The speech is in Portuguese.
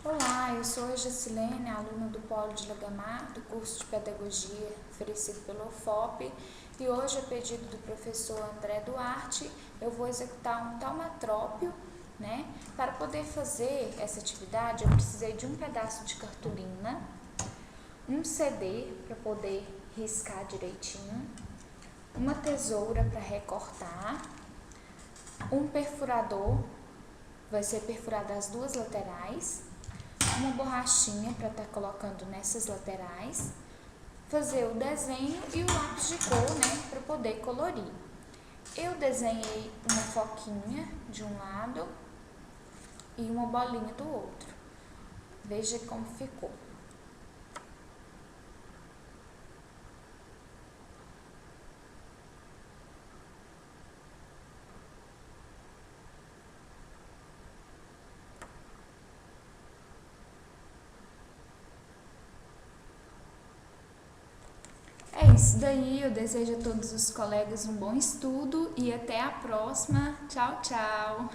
Olá, eu sou a Jacilene, aluna do Polo de Lagamar, do curso de Pedagogia oferecido pelo UFOP, e hoje, a pedido do professor André Duarte, eu vou executar um taumatrópio, né? Para poder fazer essa atividade, eu precisei de um pedaço de cartolina, um CD para poder riscar direitinho, uma tesoura para recortar, um perfurador, vai ser perfurado as duas laterais, uma borrachinha para estar colocando nessas laterais, fazer o desenho e o lápis de cor, né, para poder colorir. Eu desenhei uma foquinha de um lado e uma bolinha do outro. Veja como ficou. É isso daí, eu desejo a todos os colegas um bom estudo e até a próxima. Tchau, tchau!